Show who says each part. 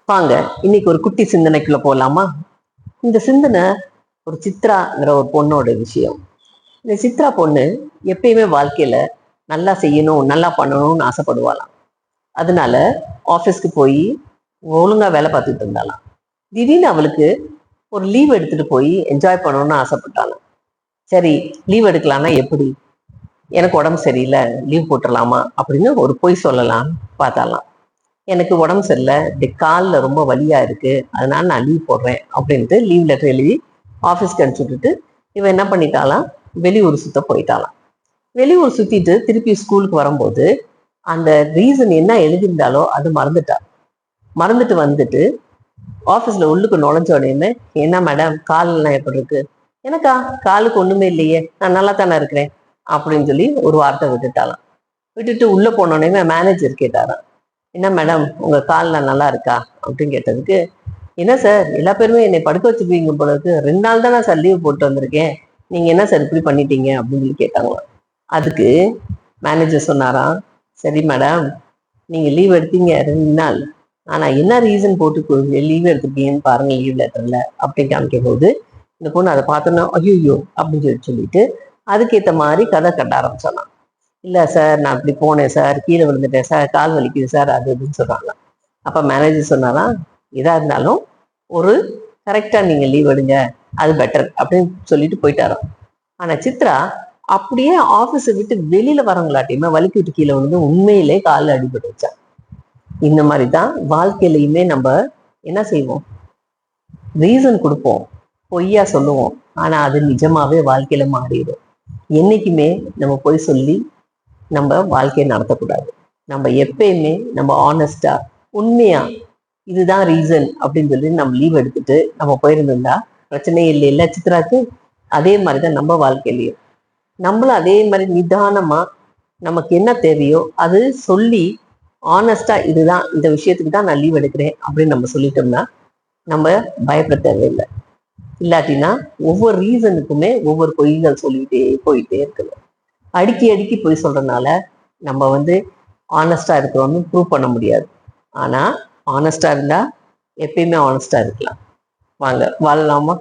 Speaker 1: வாங்க இன்னைக்கு ஒரு குட்டி சிந்தனைக்குள்ள போலாமா? இந்த சிந்தனை ஒரு சித்ராங்கிற ஒரு பொண்ணோட விஷயம். இந்த சித்ரா பொண்ணு எப்பயுமே வாழ்க்கையில நல்லா செய்யணும், நல்லா பண்ணணும்னு ஆசைப்படுவாளாம். அதனால ஆஃபீஸ்க்கு போய் ஒழுங்கா வேலை பார்த்துட்டு இருந்தாளாம். திடீர்னு அவளுக்கு ஒரு லீவ் எடுத்துட்டு போய் என்ஜாய் பண்ணணும்னு ஆசைப்பட்டாளாம். சரி, லீவ் எடுக்கலாம்னா எப்படி? எனக்கு உடம்பு சரியில்லை, லீவ் போட்டுடலாமா அப்படின்னு ஒரு பொய் சொல்லலாம் பார்த்தாலாம். எனக்கு உடம்பு சரியில்லை, இப்படி காலில் ரொம்ப வலியா இருக்கு, அதனால நான் லீவ் போடுறேன் அப்படின்ட்டு லீவ் லெட்டர் எழுதி ஆஃபீஸ்க்கு அனுப்பிச்சு விட்டுட்டு இவன் என்ன பண்ணிட்டாலாம், வெளியூர் சுத்த போயிட்டாலாம். வெளியூர் சுத்திட்டு திருப்பி ஸ்கூலுக்கு வரும்போது அந்த ரீசன் என்ன எழுதியிருந்தாலோ அது மறந்துட்டு வந்துட்டு ஆஃபீஸில் உள்ளுக்கு நுழைஞ்ச உடனே, என்ன மேடம் காலெல்லாம் எப்படி இருக்கு? எனக்கா காலுக்கு ஒன்றுமே இல்லையே, நான் நல்லா தானே இருக்கிறேன் அப்படின்னு சொல்லி ஒரு வார்த்தை விட்டுட்டாலாம். விட்டுட்டு உள்ளே போனோடனே மேனேஜர் கேட்டாராம், என்ன மேடம் உங்க காலில் நல்லா இருக்கா அப்படின்னு கேட்டதுக்கு, என்ன சார் எல்லா பேருமே என்னை படுக்க வச்சுக்குவீங்க போல இருக்கு, 2 நாள் தான் நான் சார் லீவ் போட்டு வந்திருக்கேன், நீங்க என்ன சார் இப்படி பண்ணிட்டீங்க அப்படின்னு சொல்லி கேட்டாங்களாம். அதுக்கு மேனேஜர் சொன்னாராம், சரி மேடம் நீங்க லீவ் எடுத்தீங்க 2 நாள், ஆனா என்ன ரீசன் போட்டு லீவ் எடுத்துருக்கீங்கன்னு பாருங்க லீவ் லெட்டர்ல அப்படின்னு காமிக்கும் போது இந்த பொண்ணு அதை பார்த்தோன்னா ஐயோ அப்படின்னு சொல்லிட்டு அதுக்கேற்ற மாதிரி கதை கட்ட ஆரம்பிச்சாலாம். இல்லை சார் நான் இப்படி போனேன் சார், கீழே விழுந்துட்டேன் சார், கால் வலிக்குது சார், அது இதுன்னு சொன்னாங்க. அப்போ மேனேஜர் சொன்னாலாம், எதாக இருந்தாலும் ஒரு கரெக்டாக நீங்கள் லீவ் எடுங்க, அது பெட்டர் அப்படின்னு சொல்லிட்டு போயிட்டாராம். ஆனால் சித்ரா அப்படியே ஆஃபீஸை விட்டு வெளியில் வரவங்களாட்டியுமே வலிக்கு விட்டு கீழே விழுந்து உண்மையிலே காலில் அடிபட்டு வச்சா. இந்த மாதிரி தான் வாழ்க்கையிலையுமே நம்ம என்ன செய்வோம், ரீசன் கொடுப்போம், பொய்யா சொல்லுவோம், ஆனால் அது நிஜமாவே வாழ்க்கையில மாறிடும். என்னைக்குமே நம்ம பொய் சொல்லி நம்ம வாழ்க்கையை நடத்தக்கூடாது. நம்ம எப்பயுமே நம்ம ஆனஸ்டா உண்மையா இதுதான் ரீசன் அப்படின்னு சொல்லி நம்ம லீவ் எடுத்துட்டு நம்ம போயிருந்தா பிரச்சனையே இல்லை சித்ராக்கு. அதே மாதிரிதான் நம்ம வாழ்க்கையிலையும் நம்மளும் அதே மாதிரி நிதானமா நமக்கு என்ன தேவையோ அது சொல்லி ஆனஸ்டா இதுதான் இந்த விஷயத்துக்கு தான் நான் லீவ் எடுக்கிறேன் அப்படின்னு நம்ம சொல்லிட்டோம்னா நம்ம பயப்பட தேவையில்லை. இல்லாட்டினா ஒவ்வொரு ரீசனுக்குமே ஒவ்வொரு பொய்கள் சொல்லிட்டே போயிட்டே இருக்கணும். அடுக்கி போய் சொல்றதுனால நம்ம ஆனஸ்டா இருக்கிறோம்னு ப்ரூவ் பண்ண முடியாது. ஆனா ஆனஸ்டா இருந்தா எப்பயுமே ஆனஸ்டா இருக்கலாம். வாங்க வாழலாமா?